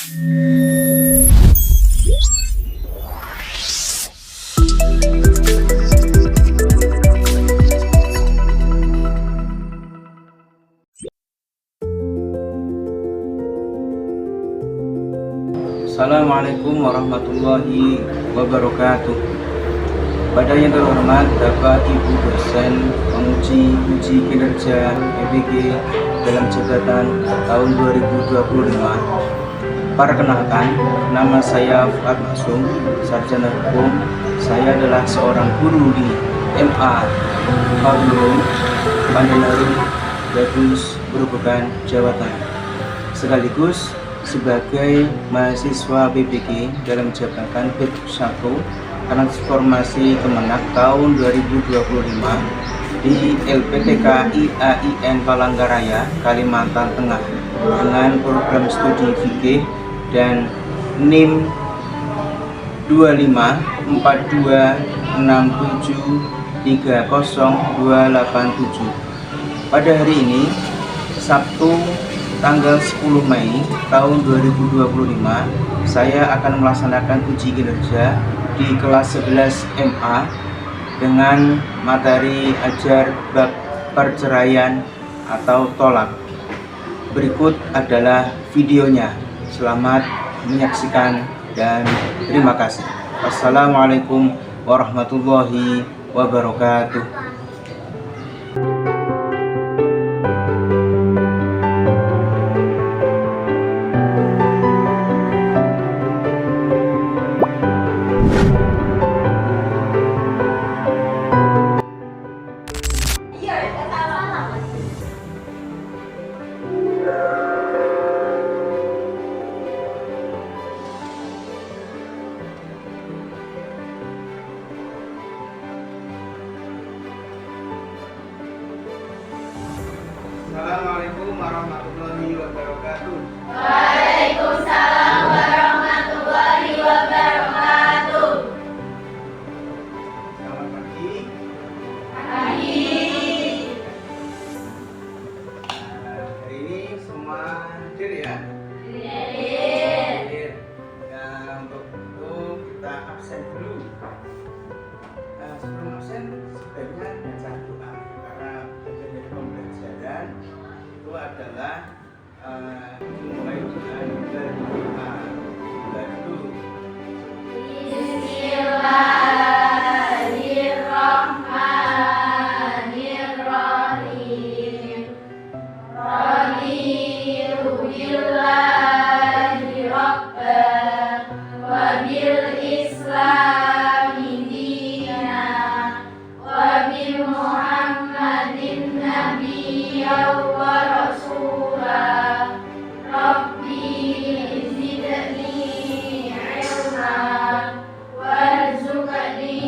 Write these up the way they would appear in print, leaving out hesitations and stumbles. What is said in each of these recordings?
Assalamualaikum warahmatullahi wabarakatuh. Pada yang terhormat Bapak Ibu dosen penguji uji kinerja EBG dalam jabatan tahun 2025. Perkenalkan, nama saya Fuad Maksum, sarjana hukum. Saya adalah seorang guru di MA Fadlul Pandanarung, Gadus, Grobogan, Jawa Tengah. Sekaligus sebagai mahasiswa BPG dalam jabatan B1 Transformasi Kemenak tahun 2025 di LPTK IAIN Palangkaraya, Kalimantan Tengah dengan program studi fikih dan NIM 25426730287. Pada hari ini, Sabtu tanggal 10 Mei tahun 2025, saya akan melaksanakan uji kinerja di kelas 11 MA dengan materi ajar bab perceraian atau tolak. Berikut adalah videonya. Selamat menyaksikan dan terima kasih. Wassalamualaikum warahmatullahi wabarakatuh. Assalamualaikum warahmatullahi wabarakatuh. Waalaikumsalam warahmatullahi wabarakatuh. Selamat pagi. Pagi. Hari ini semua hadir ya? Hadir. Nah, untuk itu kita absen dulu. Sebelum absen sebaiknya baca doa, karena bagian dari pembelajaran itu adalah mulai dengan berdoa. Dulu. Bismillahirrahmanirrahim. Raditu billahi rabban wa bil islami dinan wa bi Muhammadin nabiyyan wa rasulah. Rabbi zidni ilman warzuqni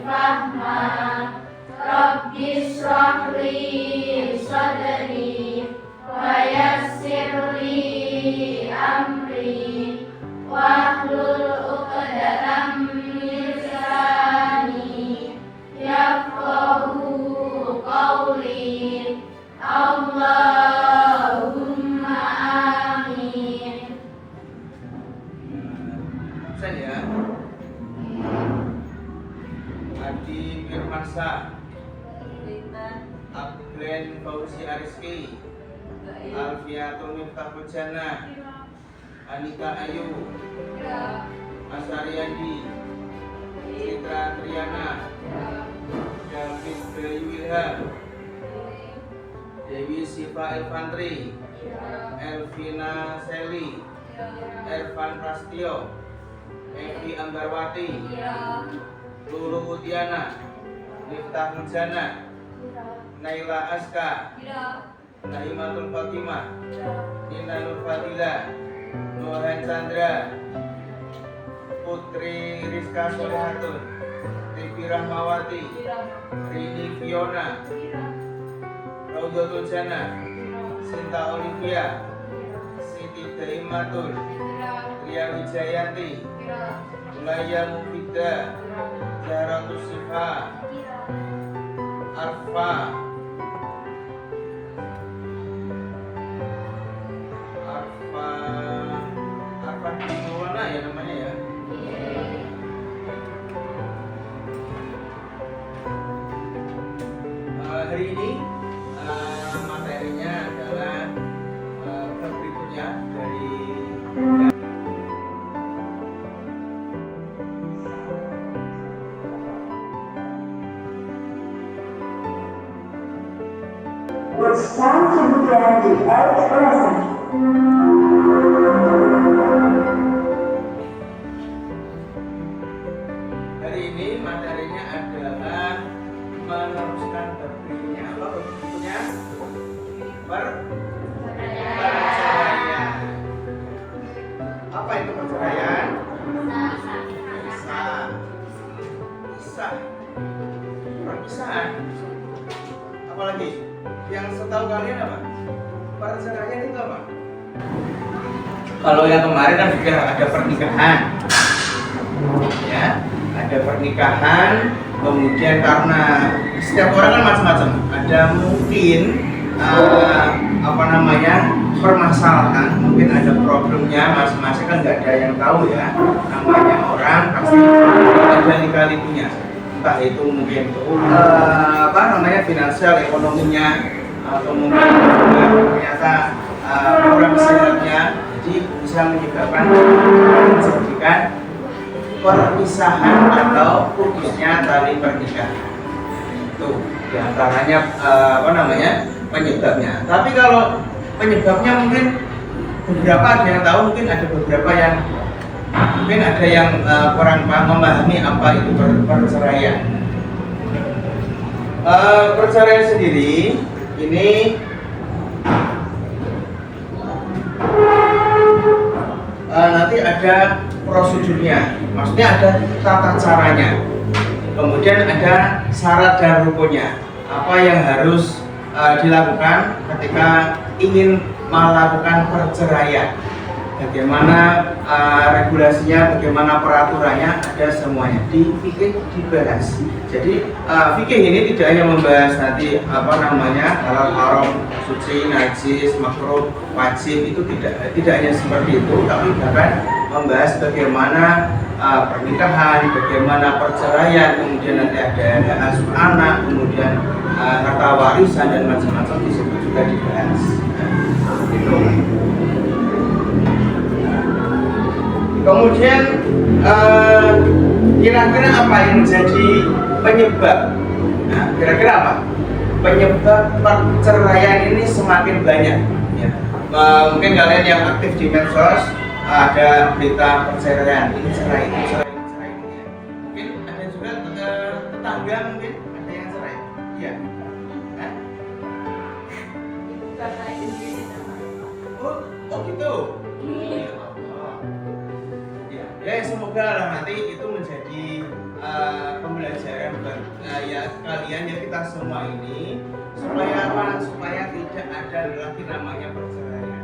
fahman. Rabbi shrah li sadri wa yassir li amri wahlul 'uqdatam min lisani yafqahu qawli. Allahumma amin. Absen ya. Adi Firmansyah, Abglen Fauzi Ariski, Alfiatul Miftahul Jannah, Anita Ayu, Asaryandi, Citra Triana, David Bayu Wilham, Dewi Siva Elfantri, Elvina Seli, Ervan Prastio, Evi Anggarwati, Lulu Utiana, Miftah Mujana, Naila Aska, Naimatul Fatimah, Nina Nur Fadila, Nohen Chandra, Putri Rizka Solehatun, Rifi Rahmawati, Rini Fiona, Raudatul Jannah, Sinta Olivia, Siti Daimatul, Ria Wijayanti, Ulaya Mufida, Zahratus Sifa, Arfa, ya dari It's time to begin the eighth lesson. hari ini materinya adalah meneruskan berikutnya apa bentuknya perceraian. Apa itu perceraian? Pisah. Perpisahan. Apalagi yang setahu kalian apa? Perceraian itu apa? Kalau yang kemarin kan juga ada pernikahan, ya, ada pernikahan. Kemudian karena setiap orang kan macam-macam, ada mungkin apa namanya permasalahan, mungkin ada problemnya masing-masing, kan nggak ada yang tahu ya. Namanya orang pasti ada lika-likunya, entah itu mungkin apa namanya finansial ekonominya, atau mungkin juga ternyata kurang sehatnya, jadi bisa menyebabkan perpisahan atau putusnya tali pernikahan. Itu diantaranya apa namanya penyebabnya. Tapi kalau penyebabnya mungkin beberapa ada yang tahu, mungkin ada beberapa yang mungkin ada yang kurang memahami apa itu perceraian. Perceraian sendiri ini nanti ada prosedurnya, maksudnya ada tata caranya, kemudian ada syarat dan rukunnya, apa yang harus dilakukan ketika ingin melakukan perceraian, bagaimana regulasinya, bagaimana peraturannya, ada semuanya di fikih dibahas. Jadi fikih ini tidak hanya membahas nanti apa namanya halal haram, suci, najis, makruh, wajib, itu tidak hanya seperti itu, tapi bahkan membahas bagaimana pernikahan, bagaimana perceraian, kemudian nanti ada asuh anak, kemudian harta warisan dan macam-macam disebut juga dibahas. Itu. Kemudian kira-kira apa yang menjadi penyebab? Nah, kira-kira apa? Penyebab perceraian ini semakin banyak. Ya. Mungkin kalian yang aktif di medsos ada berita perceraian, ini cerai, ini cerai, ini cerai. Ya. Mungkin ada juga tetangga mungkin ada yang cerai. Iya. Hah? Oh gitu. Ya semoga lah nanti itu menjadi pembelajaran buat ya kalian ya, kita semua ini, supaya apa? Supaya tidak ada lagi namanya perceraian.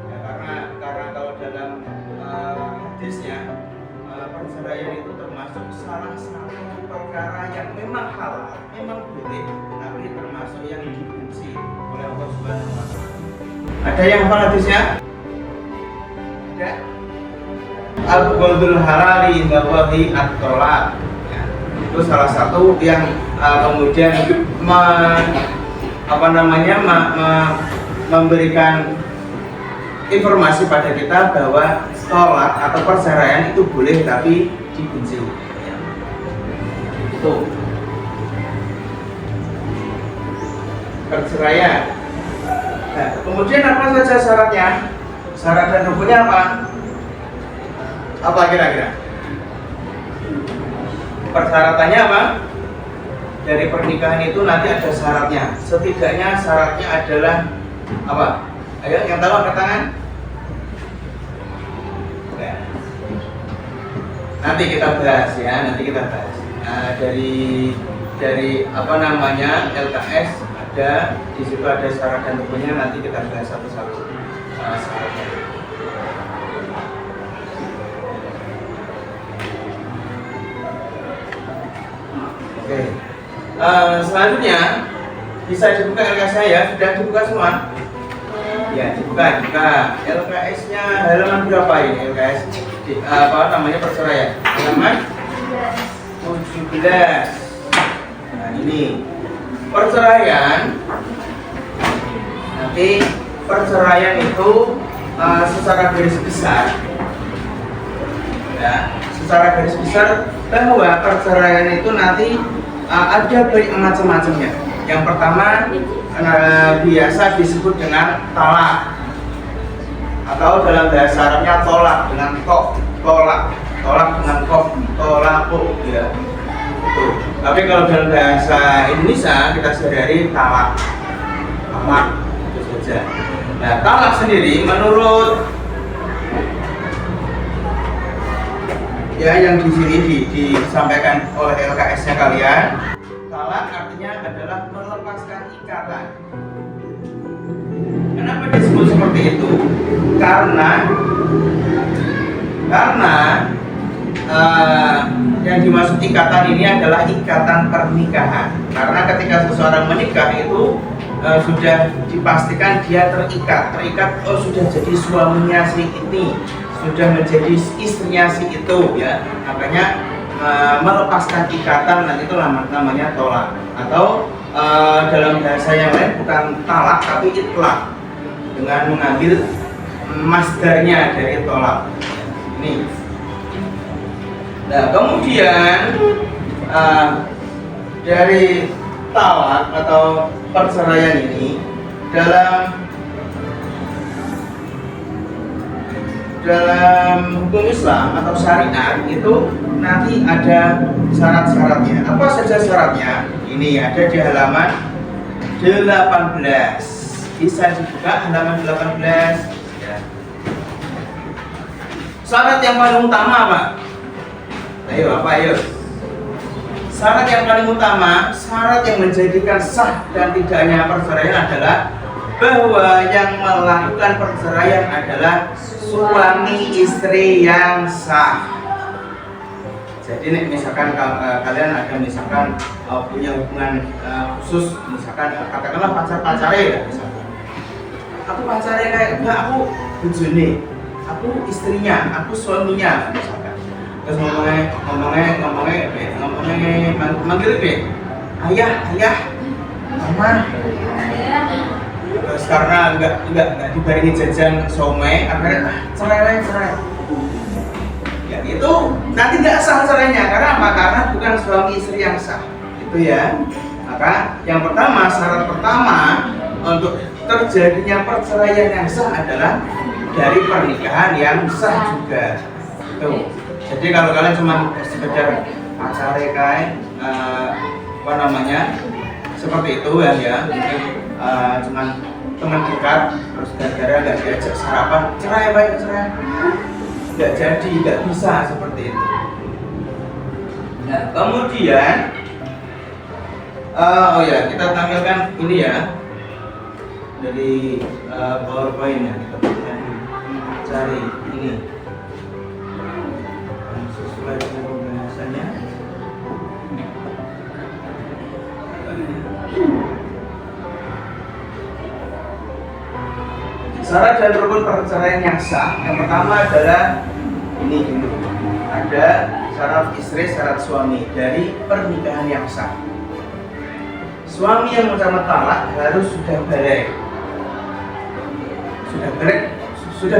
Ya, karena kalau dalam hadisnya perceraian itu termasuk salah satu perkara yang memang halal, memang boleh, tapi termasuk yang dibenci oleh Allah Subhanahu wa Ta'ala. Ada yang hafal hadisnya? Ada? Al-Qadul halali indallahi at-tolak, ya, itu salah satu yang kemudian memberikan informasi pada kita bahwa tolak atau perceraian itu boleh tapi dibenci, ya. Itu perceraian. Nah, kemudian apa saja syaratnya? Syarat dan rukunnya apa? Apa kira-kira? Persyaratannya apa? Dari pernikahan itu nanti ada syaratnya. Setidaknya syaratnya adalah apa? Ayo yang tahu angkat tangan. Oke. Nanti kita bahas ya, nanti kita bahas. Dari apa namanya LKS ada, di situ ada syarat dan rukunnya, nanti kita bahas satu-satu syaratnya. Oke. Selanjutnya bisa dibuka LKS saya, sudah dibuka semua? Ya, dibuka. LKS-nya halaman berapa ini LKS? Apa namanya perceraian? Halaman 17. Nah, ini perceraian. Nanti perceraian itu secara garis besar, ya, secara garis besar bahwa perceraian itu nanti ada banyak macam-macamnya. Yang pertama biasa disebut dengan talak, atau dalam bahasa Arabnya tolak dengan tolak dengan tolaku, ya. Itu. Tapi kalau dalam bahasa Indonesia kita sehari-hari talak, itu saja. Nah, talak sendiri menurut ya yang di sini disampaikan oleh LKS-nya kalian, talak artinya adalah melepaskan ikatan. Kenapa disebut seperti itu? Karena yang dimaksud ikatan ini adalah ikatan pernikahan. Karena ketika seseorang menikah itu sudah dipastikan dia terikat, oh sudah jadi suaminya si ini, sudah menjadi istrinya si itu, ya. Makanya melepaskan ikatan, dan itu namanya tolak. Atau dalam bahasa yang lain bukan talak tapi itlaq, dengan mengambil masdarnya dari tolak. Ini. Nah, kemudian dari talak atau perceraian ini dalam hukum Islam atau syariat itu nanti ada syarat-syaratnya. Apa saja syaratnya? Ini ada di halaman 18. Bisa dibuka halaman 18. Ya. Syarat yang paling utama, Pak. Ayo, apa ayo? Syarat yang paling utama, syarat yang menjadikan sah dan tidaknya perceraian adalah bahwa yang melakukan perceraian adalah suami istri yang sah. Jadi nih, misalkan kalian ada misalkan punya hubungan khusus, misalkan katakanlah pacar-pacarnya ya, misalkan. Aku pacarnya kayak enggak, aku bojone, aku istrinya, aku suaminya, misalkan. Terus ngomongnya manggil be, ayah, mama. Terus karena enggak dibarengi jajan somai, akhirnya cerai. Ya itu nanti nggak sah cerainya. Karena apa? Karena bukan suami istri yang sah. Itu ya. Maka yang pertama, syarat pertama untuk terjadinya perceraian yang sah adalah dari pernikahan yang sah juga. Itu. Jadi kalau kalian cuma sekedar pacare kayak seperti itu ya, mungkin cuman teman dekat, terus gara-gara nggak diajak sarapan, cerai, nggak jadi, nggak bisa seperti itu. Nah, kemudian kita tampilkan ini ya dari PowerPoint ya, kita cari ini sesuai dengan pembahasannya. Syarat dan rukun perceraian yang sah, yang pertama adalah ini dulu, ada syarat istri, syarat suami dari pernikahan yang sah. Suami yang menerima talak harus sudah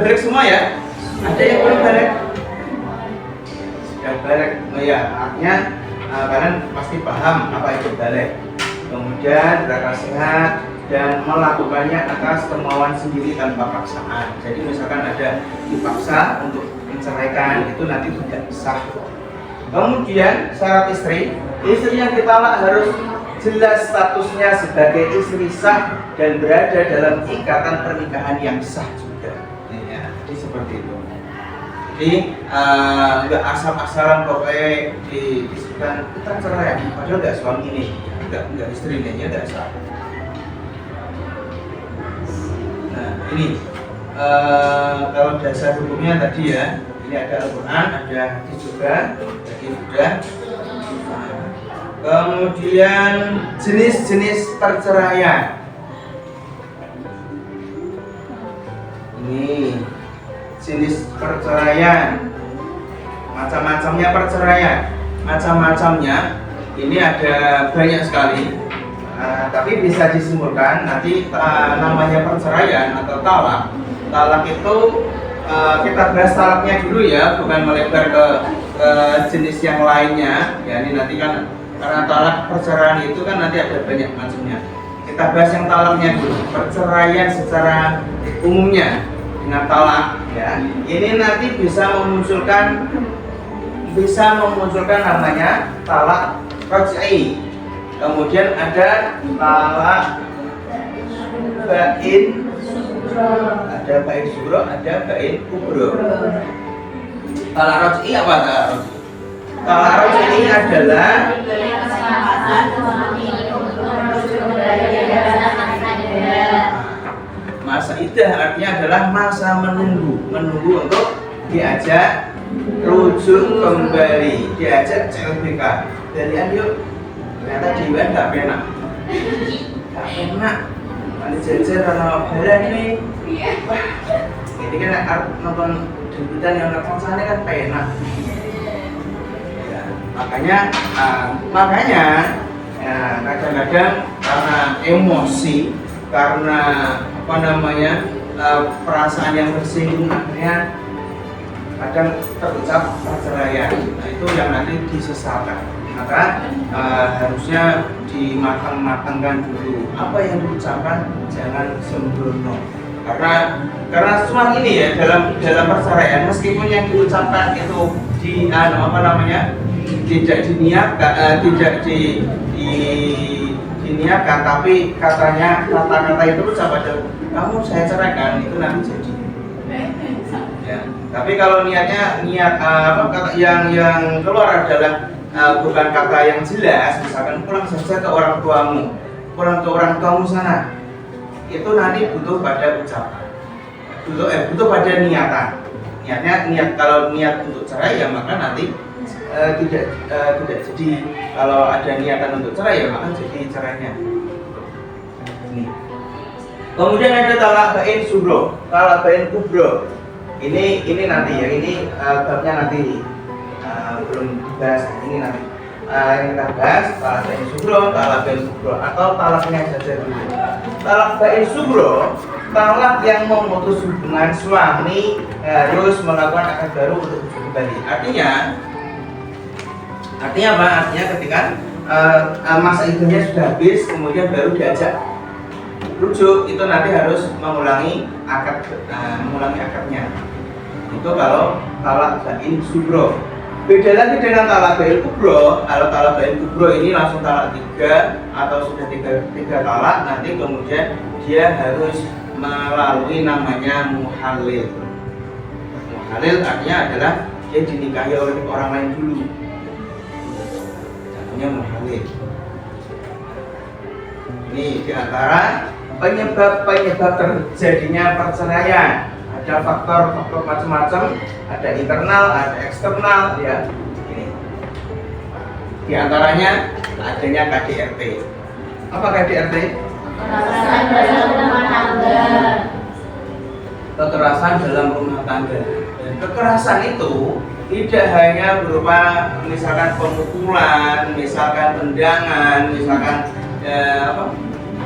balik semua ya. Ada yang belum balik? Sudah balik, ya artinya kalian pasti paham apa itu balik. Kemudian berakal sehat dan melakukannya atas kemauan sendiri tanpa paksaan. Jadi misalkan ada dipaksa untuk menceraikan, itu nanti tidak sah. Kemudian syarat istri yang ditalak harus jelas statusnya sebagai istri sah dan berada dalam ikatan pernikahan yang sah juga. Ya, jadi seperti itu. Jadi nggak asal-asalan pokoknya disebutkan kita cerai, padahal nggak suami ini, nggak istri ini, ya nggak sah. Nah ini kalau dasar hukumnya tadi ya, ini ada Al-Quran, ada hadis juga, jadi sudah. Kemudian jenis-jenis perceraian. Ini jenis perceraian, macam-macamnya perceraian, macam-macamnya ini ada banyak sekali. Tapi bisa disimpulkan nanti namanya perceraian atau talak talak itu kita bahas talaknya dulu ya, bukan melebar ke jenis yang lainnya. Ya ini nanti kan karena talak perceraian itu kan nanti ada banyak macamnya. Kita bahas yang talaknya dulu, perceraian secara umumnya dengan talak. Ya ini nanti bisa memunculkan namanya talak raj'i. Kemudian ada talak bain, ada bain sugro, ada bain kubro. Talak raj'i apa talak raj'i? Talak raj'i adalah masa iddah, artinya adalah masa menunggu untuk diajak rujuk kembali, diajak CLBK. Dari yuk, ternyata jiwa nggak enak, nanti jajan karena badan ini. Wah, ini kan nonton debutan yang nonton sana kan enak. Ya, makanya ya, kadang-kadang karena emosi, karena perasaan yang tersinggung, akhirnya kadang terucap perceraian. Nah itu yang nanti disesalkan. Maka harusnya dimatang-matangkan dulu apa yang diucapkan, jangan sembrono. Karena cuma ini ya, dalam perceraian meskipun yang diucapkan itu tidak diniatkan, tapi kata-kata itu ucap aja, kamu saya ceraikan, itu nanti jadi. Ya. Tapi kalau niat kata yang keluar adalah bukan kata yang jelas, misalkan pulang saja ke orang tuamu, sana, itu nanti butuh pada ucapan, butuh pada niatan. Kalau niat untuk cerai ya maka nanti tidak jadi. Kalau ada niatan untuk cerai ya maka jadi cerainya. Kemudian ada talak bain sugro, talak bain kubro. Ini nanti ya, ini babnya nanti belum dibahas, ini nanti yang kita bahas talak bain sugro, talak bain kubro, atau talaknya saja dulu. Talak bain sugro, talak yang memutus hubungan suami harus melakukan akad baru untuk rujuk kembali. Artinya apa? Artinya ketika masa iddahnya sudah habis, kemudian baru diajak rujuk, itu nanti harus mengulangi akadnya. Itu kalau talak bain sugro. Beda lagi dengan talak bain kubro. Kalau talak bain kubro ini langsung talak 3 atau sudah tiga talak, nanti kemudian dia harus melalui namanya muhalil. Muhalil artinya adalah dia dinikahi oleh orang lain dulu. Namanya muhalil. Ini diantara penyebab terjadinya perceraian. Ada faktor macam-macam, ada internal, ada eksternal, ya. Ini diantaranya adanya KDRT. Apa KDRT? Kekerasan dalam rumah tangga. Dan kekerasan itu tidak hanya berupa misalkan pemukulan, misalkan tendangan, misalkan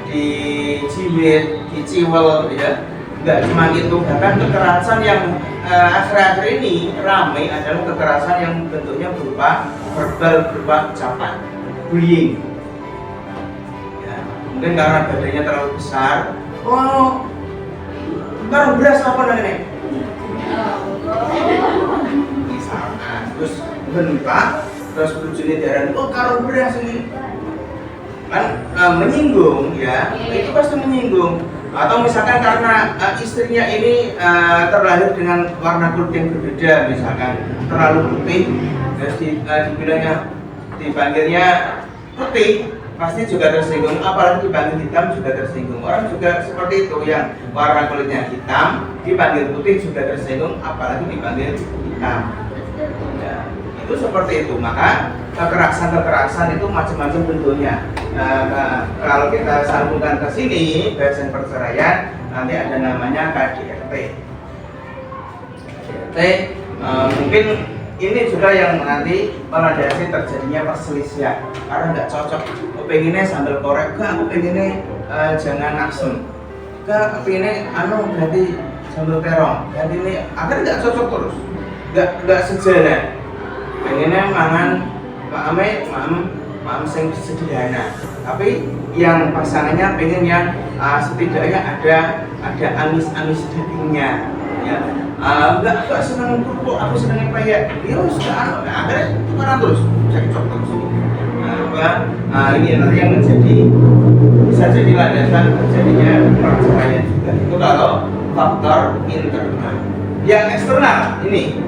diciwil, diciwel, ya. Enggak cuma itu, bahkan kekerasan yang akhir-akhir ini ramai adalah kekerasan yang bentuknya berupa verbal, berupa ucapan, bullying. Ya, mungkin karena badannya terlalu besar, baru beras apa namanya? Misalkan, terus bentak, terus bujuni darah, karo beras ini kan menyinggung, ya, itu pasti menyinggung. Atau misalkan karena istrinya ini terlahir dengan warna kulit yang berbeda, misalkan terlalu putih, terus dipanggilnya putih, pasti juga tersinggung. Apalagi dipanggil hitam juga tersinggung. Orang juga seperti itu, yang warna kulitnya hitam dipanggil putih juga tersinggung, apalagi dipanggil hitam. Ya, itu seperti itu. Maka kekerasan itu macam-macam bentuknya. Kalau kita sambungkan ke sini, bahasan perceraian, nanti ada namanya KDRT. Mungkin ini juga yang nanti melandasi terjadinya perselisihan karena nggak cocok. Aku pengennya sambal korek, aku pengennya jangan asem, aku pengennya berarti sambal terong. Dan ini akhirnya nggak cocok terus, nggak sejalan. Pengennya mangan maem sing sederhana. Tapi yang pasangannya pengen yang setidaknya ada amis dagingnya. Ya, nggak seneng kerupuk, aku seneng peyek. Ya sudah, akhirnya tukaran terus, cekcok terus. Ini nanti yang bisa jadi landasan terjadinya perceraian juga. Itu kalau faktor internal. Yang eksternal ini,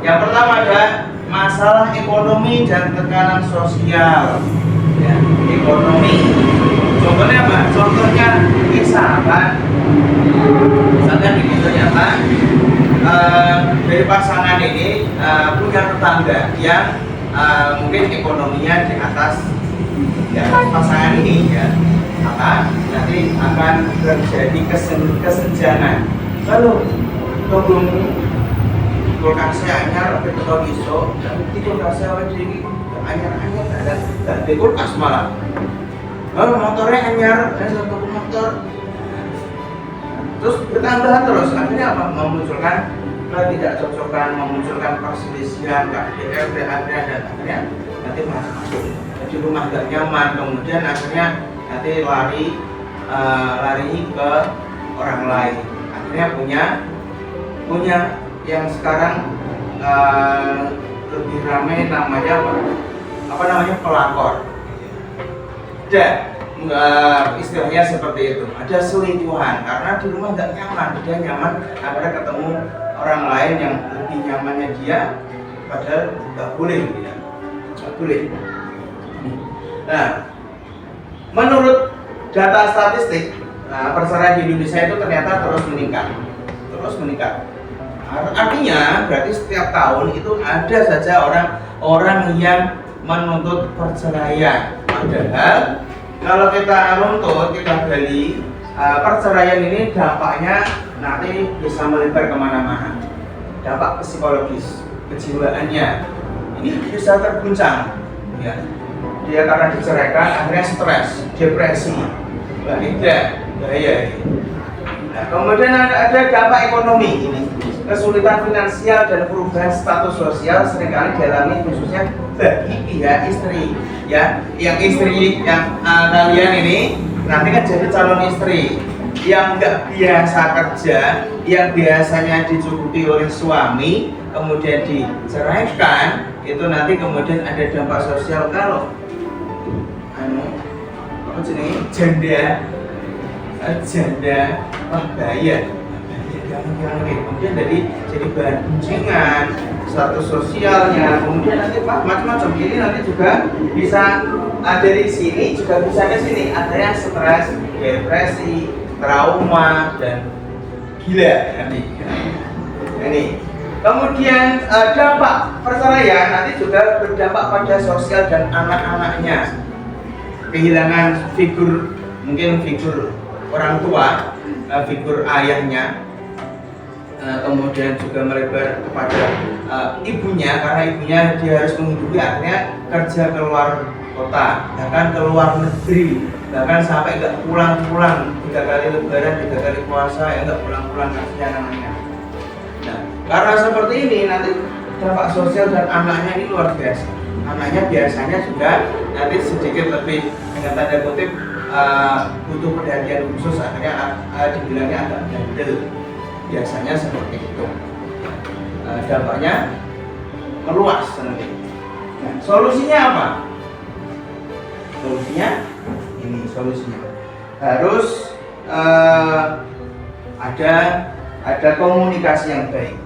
yang pertama ada masalah ekonomi dan tekanan sosial. Ya, ekonomi. Contohnya apa? Contohnya misalkan ini ternyata dari pasangan ini punya tetangga yang mungkin ekonominya di atas ya, pasangan ini ya, maka nanti akan terjadi kesenjangan. Lalu tolong kulkasnya anyar ketika iso, tapi di kulkasnya awet jadi anyar dan di kulkas malah. Lalu motornya anyar, dan satu motor terus bertambah terus, akhirnya apa? Memunculkan ketidakcocokan, memunculkan perselisihan, KDRT, dan akhirnya nanti masuk di rumah gak nyaman, kemudian akhirnya nanti lari ke orang lain, akhirnya punya yang sekarang lebih ramai namanya apa namanya pelakor. Istilahnya seperti itu, ada selingkuhan karena di rumah nggak nyaman, dia nyaman akhirnya ketemu orang lain yang lebih nyamannya dia, padahal nggak boleh ya. Nggak boleh. Nah, menurut data statistik, perceraian di Indonesia itu ternyata terus meningkat. Artinya berarti setiap tahun itu ada saja orang yang menuntut perceraian. Padahal kalau kita runtut, kita gali, perceraian ini dampaknya nanti bisa melebar kemana-mana. Dampak psikologis, kejiwaannya ini bisa terguncang ya. Dia karena diceraikan akhirnya stres, depresi, bahaya ini. Nah, kemudian ada dampak ekonomi ini, kesulitan finansial dan perubahan status sosial seringkali dialami khususnya bagi pihak istri ya. Yang istri yang kalian ini nanti kan jadi calon istri yang nggak biasa kerja, yang biasanya dicukupi oleh suami, kemudian diceraikan, itu nanti kemudian ada dampak sosial kalau apa jenis janda, bahaya. Kemudian jadi bahan guncingan status sosialnya, kemudian nanti macam-macam. Ini nanti juga bisa dari sini juga bisa ke sini, adanya stres, depresi, trauma dan gila nanti. Ini kemudian dampak perceraian nanti juga berdampak pada sosial dan anak-anaknya, kehilangan figur, mungkin figur orang tua, figur ayahnya, kemudian juga melebar kepada ibunya, karena ibunya dia harus menghidupi, akhirnya kerja keluar kota, bahkan keluar negeri, bahkan sampai nggak pulang-pulang, 3 kali lebaran, 3 kali puasa, ya nggak pulang-pulang, kasihan namanya. Nah, karena seperti ini nanti dampak sosial dan anaknya ini luar biasa. Anaknya biasanya juga nanti sedikit lebih dengan tanda kutip butuh perhatian khusus, akhirnya dibilangnya agak bandel, biasanya seperti itu. Dampaknya meluas nanti. Nah, solusinya apa? Solusinya harus ada komunikasi yang baik.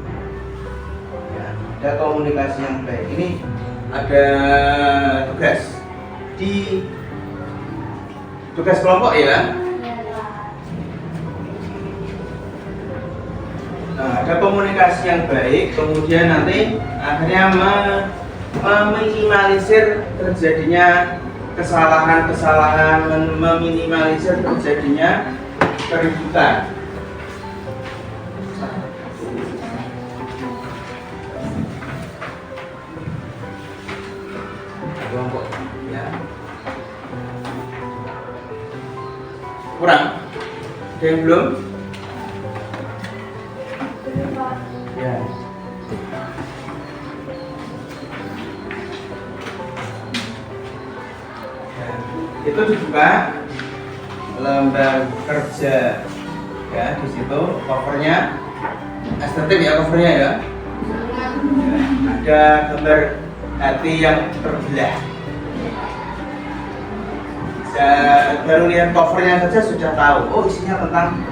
Ya, ada komunikasi yang baik. Ini ada tugas kelompok ya. Nah, ada komunikasi yang baik, kemudian nanti akhirnya meminimalisir terjadinya kesalahan-kesalahan, meminimalisir terjadinya keributan. Kelompok ya. Kurang? Ada yang belum? Ya. Ya. Itu dibuka lembar kerja ya, di situ covernya estetik ya, covernya ya. Ada gambar hati yang terbelah. Baru lihat covernya saja sudah tahu, oh isinya tentang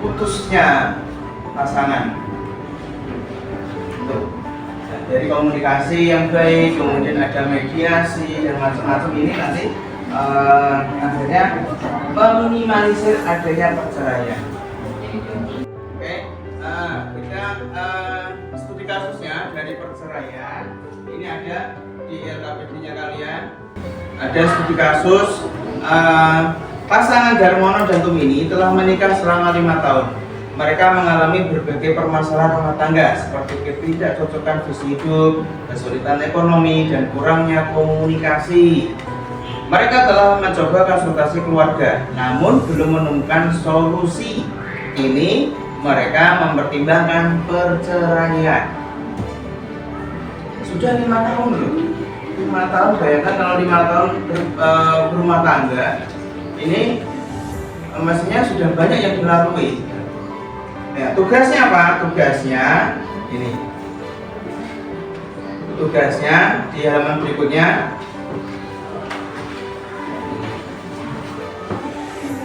putusnya pasangan. Tuh. Nah, dari komunikasi yang baik, kemudian ada mediasi dan macam-macam ini nanti akhirnya meminimalisir adanya perceraian. Oke, kita studi kasusnya dari perceraian. Ini ada di LKPD-nya kalian. Ada studi kasus pasangan Darmono dan Tumini telah menikah selama 5 tahun. Mereka mengalami berbagai permasalahan rumah tangga seperti ketidakcocokan visi hidup, kesulitan ekonomi, dan kurangnya komunikasi. Mereka telah mencoba konsultasi keluarga, namun belum menemukan solusi. Kini mereka mempertimbangkan perceraian. Sudah 5 tahun loh. 5 tahun, bayangkan kalau 5 tahun berumah tangga, ini mestinya sudah banyak yang dilalui. Ya, tugasnya apa? Tugasnya ini. Tugasnya di halaman berikutnya.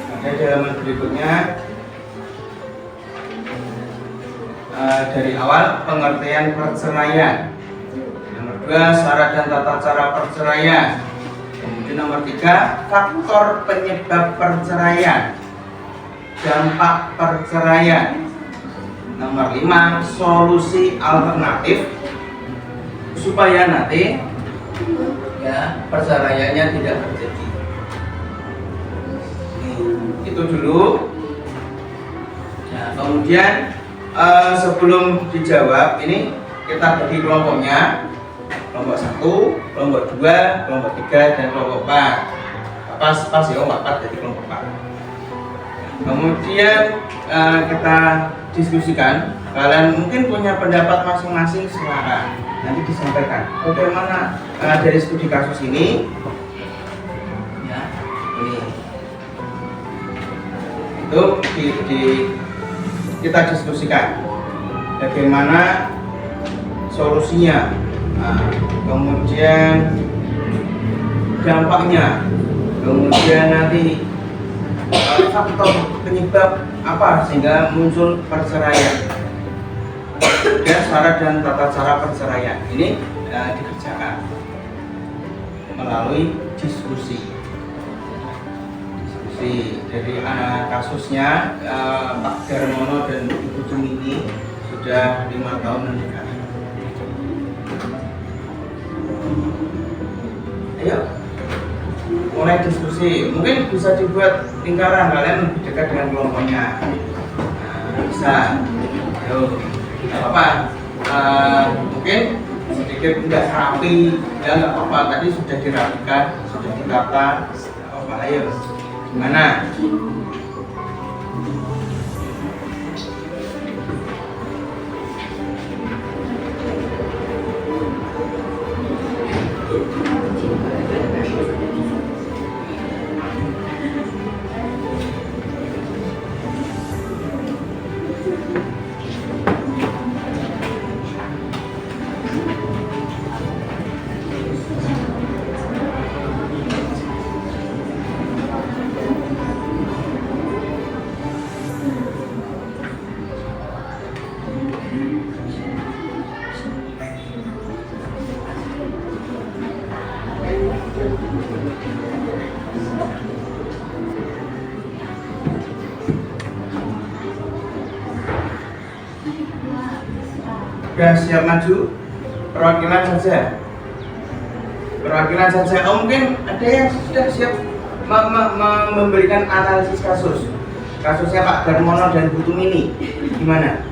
Ada di halaman berikutnya. Dari awal pengertian perceraian. Nomor 2, syarat dan tata cara perceraian. Kemudian nomor 3, faktor penyebab perceraian, dampak perceraian. Nomor 5, solusi alternatif supaya nanti ya perceraiannya tidak terjadi. Itu dulu. Nah, kemudian sebelum dijawab ini kita bagi kelompoknya. Kelompok 1, kelompok 2, kelompok 3, dan kelompok 4. Pas ya, 4 jadi kelompok 4. Kemudian kita diskusikan. Kalian mungkin punya pendapat masing-masing, silakan nanti disampaikan. Bagaimana dari studi kasus ini? Ya, ini itu kita diskusikan. Bagaimana solusinya? Kemudian dampaknya, kemudian nanti faktor penyebab apa sehingga muncul perceraian, dan syarat dan tata cara perceraian ini dikerjakan melalui diskusi dari kasusnya Pak Darmono dan Ibu Tumini sudah 5 tahun menikah. Ayo mulai diskusi, mungkin bisa dibuat lingkaran, kalian lebih dekat dengan kelompoknya. Bisa, ayo, nggak apa-apa. Mungkin sedikit nggak rapi, ya nggak apa-apa. Tadi sudah dirapikan, sudah ditata, nggak apa-apa. Ayo, gimana? Sudah siap maju? Perwakilan saja. Perwakilan saja. Oh, mungkin ada yang sudah siap memberikan analisis kasus. Kasusnya Pak Darmono dan Bu Tumini. Gimana?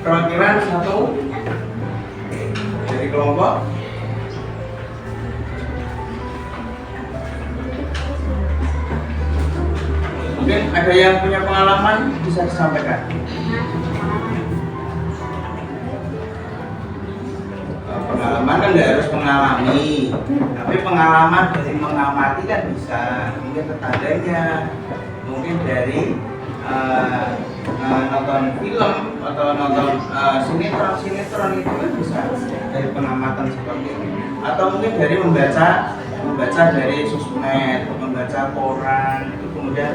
perwakilan satu dari kelompok. Mungkin ada yang punya pengalaman bisa disampaikan. Pengalaman kan nggak harus mengalami, tapi pengalaman dari mengamati kan bisa. Mungkin tetangganya, mungkin dari nonton film atau nonton sinetron itu kan bisa dari pengamatan seperti itu. Atau mungkin dari membaca dari sosmed, membaca koran itu kemudian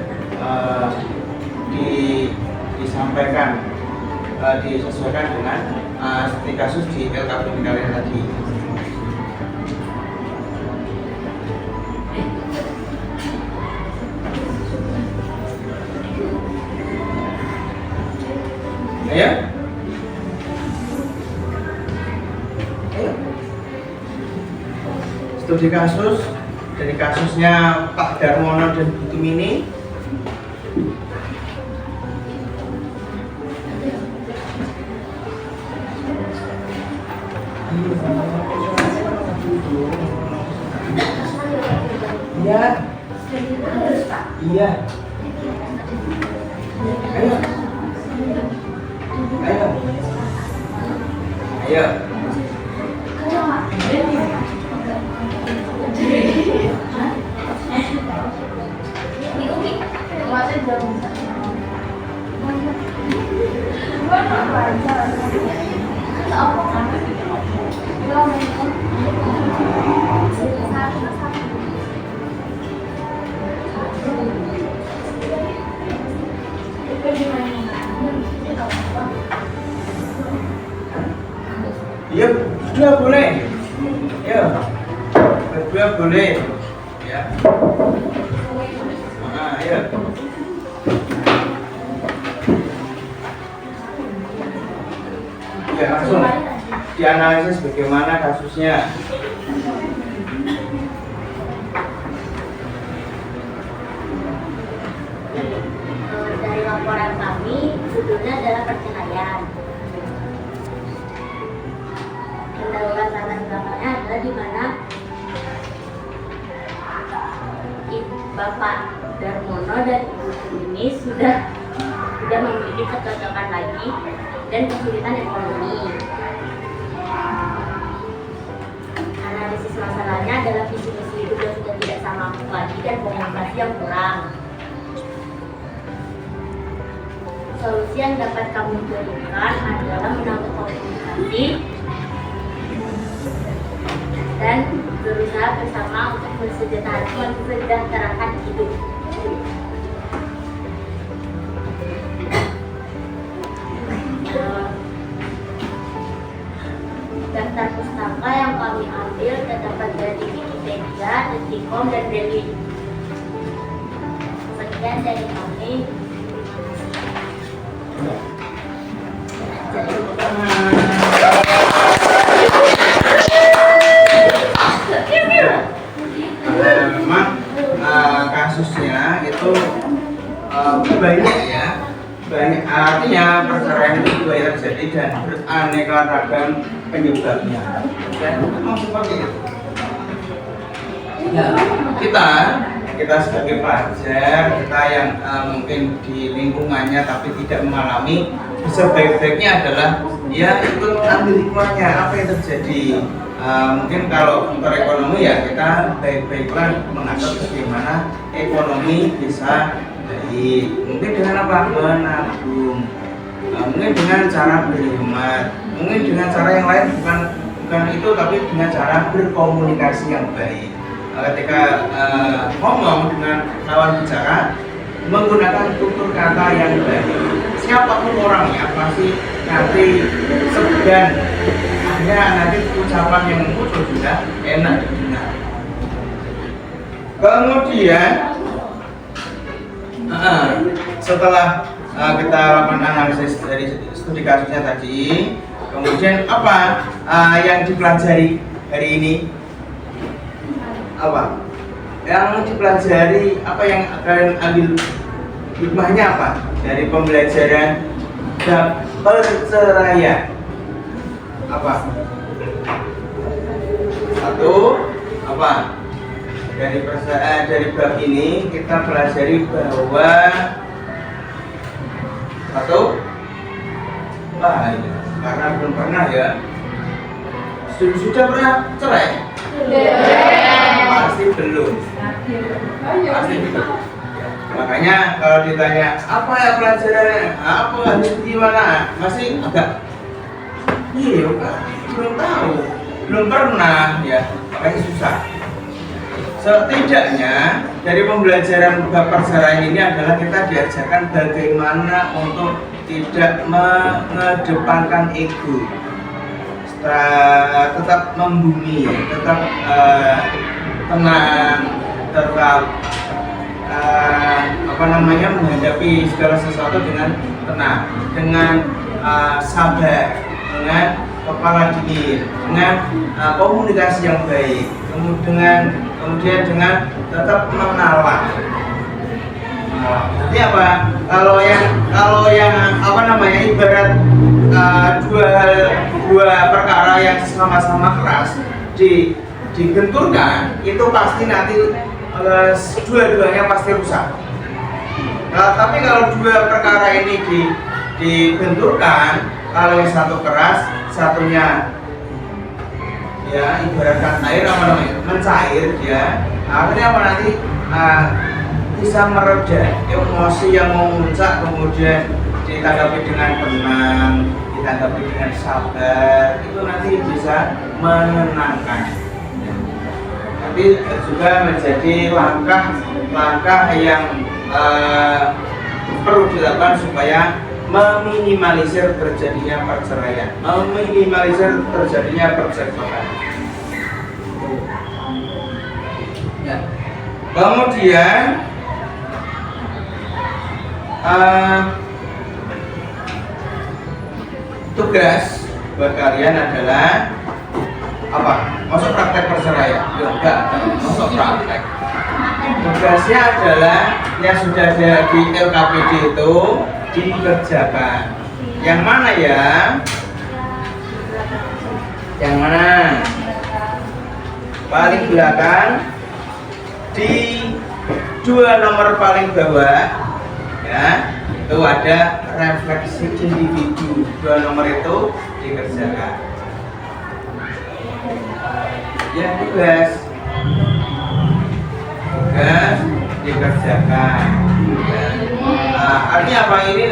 disampaikan, disesuaikan dengan studi kasus di LKP kalian tadi. Ayo. Studi kasus dari kasusnya Pak Darmono dan Bu Tumini. Iya. Iya. Ayo. Ayo. Ayo. Iya, berdua boleh. Ya, berdua boleh. Ya. Ya. Ya, langsung dianalisis bagaimana kasusnya. Dari laporan kami, judulnya adalah perceraian. Pendahuluan latar belakangnya adalah di mana Bapak Darmono dan Ibu Tumini sudah memiliki kecocokan lagi dan kesulitan ekonomi. Analisis masalahnya adalah visi misi hidup yang sudah tidak sama lagi dan komunikasi yang kurang. Solusi yang dapat kami berikan adalah menambah komunikasi dan berusaha bersama untuk mensejahterakan hidup. Daftar pustaka yang kami ambil terdapat dari Wikipedia, Detikcom, dan Daily. Sekian dari kami. Memang kasusnya itu banyak ya, banyak, artinya perceraian itu banyak terjadi dan beraneka ragam penyebabnya. Dan memang seperti itu. Ya, kita sebagai pelajar, kita yang mungkin di lingkungannya tapi tidak mengalami, sebaik-baiknya adalah ya ikut ambil hikmahnya apa yang terjadi. Mungkin kalau untuk ekonomi ya kita baik-baiklah mengatur bagaimana ekonomi bisa baik. Mungkin dengan apa? Menabung. Mungkin dengan cara berhemat. Mungkin dengan cara yang lain bukan itu, tapi dengan cara berkomunikasi yang baik. Ketika ngomong dengan lawan bicara, menggunakan tutur kata yang baik. Siapapun orangnya pasti nanti segan. Nanti ucapan yang muncul juga enak didengar. Kemudian setelah kita lakukan analisis dari studi kasusnya tadi, kemudian apa yang dipelajari hari ini? Apa yang dipelajari? Apa yang akan ambil hikmahnya apa dari pembelajaran perceraian. Apa? Satu, apa? Dari bab ini kita pelajari bahwa satu, bahaya karena belum pernah ya. Sudah pernah cerai? Pasti belum. Pasti belum. Makanya kalau ditanya apa ya pelajarannya, apa gimana, masih agak iya, belum tahu, belum pernah ya, makanya susah. Setidaknya dari pembelajaran bab perceraian ini adalah kita diajarkan bagaimana untuk tidak mengedepankan ego, tetap membumi, tetap tenang, tetap menghadapi segala sesuatu dengan tenang, dengan sabar, dengan kepala dingin, dengan komunikasi yang baik, kemudian dengan tetap mengalah. Jadi apa? Kalau yang ibarat dua perkara yang sama-sama keras dibenturkan, itu pasti nanti dua-duanya pasti rusak. Nah, tapi kalau dua perkara ini dibenturkan, kalau yang satu keras, satunya ya ibaratkan air mencair dia, akhirnya apa nanti bisa mereda emosi yang memuncak, kemudian ditanggapi dengan tenang, ditanggapi dengan sabar, itu nanti bisa menenangkan. Tapi juga menjadi langkah yang perlu dilakukan supaya meminimalisir terjadinya perceraian, meminimalisir terjadinya perceraian. Ya. Kemudian tugas buat kalian adalah apa? Masuk praktek perceraian? Ya enggak, masuk praktek. Tugasnya adalah yang sudah ada di LKPD itu dikerjakan. Yang mana ya? Yang mana? Paling belakang di 2 nomor paling bawah ya, itu ada refleksi individu. 2 nomor itu dikerjakan. Ya, tugas dikerjakan. Artinya apa? Ini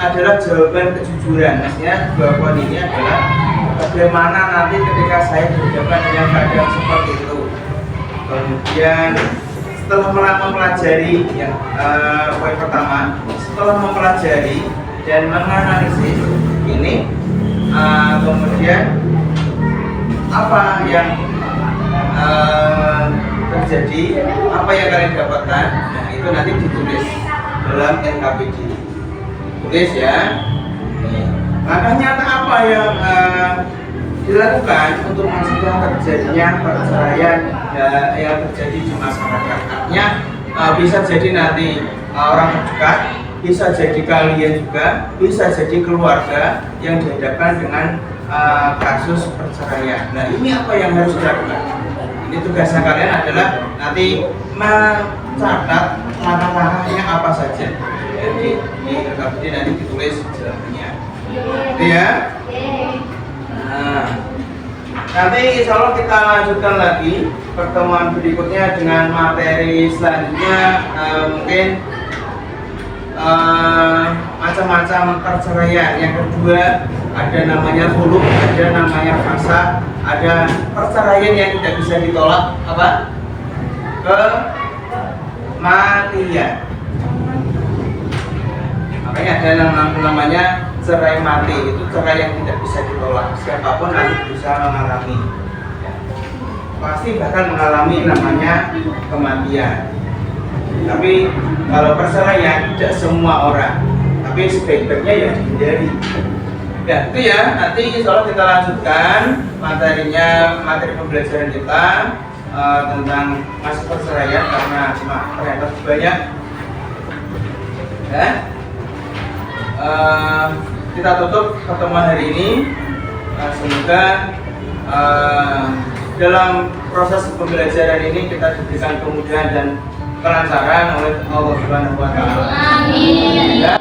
adalah jawaban kejujuran. Maksudnya 2 poin ini adalah bagaimana nanti ketika saya berhadapan dengan keadaan seperti itu. Kemudian setelah mempelajari yang poin pertama, setelah mempelajari dan menganalisis ini, kemudian apa yang terjadi, apa yang kalian dapatkan, nah itu nanti ditulis dalam NKPD. Tulis ya. Makanya apa yang dilakukan untuk mencegah terjadinya perceraian yang terjadi di masyarakat. Artinya bisa jadi nanti orang terdekat, bisa jadi kalian juga, bisa jadi keluarga yang dihadapkan dengan kasus perceraian. Nah, ini apa yang harus dilakukan? Ini tugasnya kalian adalah nanti mencatat langkah-langkahnya apa saja. Jadi di RKPD nanti ditulis jawabannya. Itu ya. Nah, nanti insya Allah kita lanjutkan lagi pertemuan berikutnya dengan materi selanjutnya, mungkin macam-macam perceraian. Yang kedua ada namanya huluk, ada namanya fasa, ada perceraian yang tidak bisa ditolak, apa? Kematian. Makanya ada namanya cerai mati, itu cerai yang tidak bisa ditolak. Siapapun nanti bisa mengalami, pasti bahkan mengalami namanya kematian. Tapi kalau perceraian tidak semua orang, tapi sebaik-baiknya ya dihindari. Ya itu ya, nanti insya Allah kita lanjutkan materinya, materi pembelajaran kita tentang masa perceraian karena ternyata banyak. Ya. kita tutup pertemuan hari ini. Semoga dalam proses pembelajaran ini kita diberikan kemudahan dan kelancaran oleh Allah Subhanahu wa Ta'ala. Amin. Ya,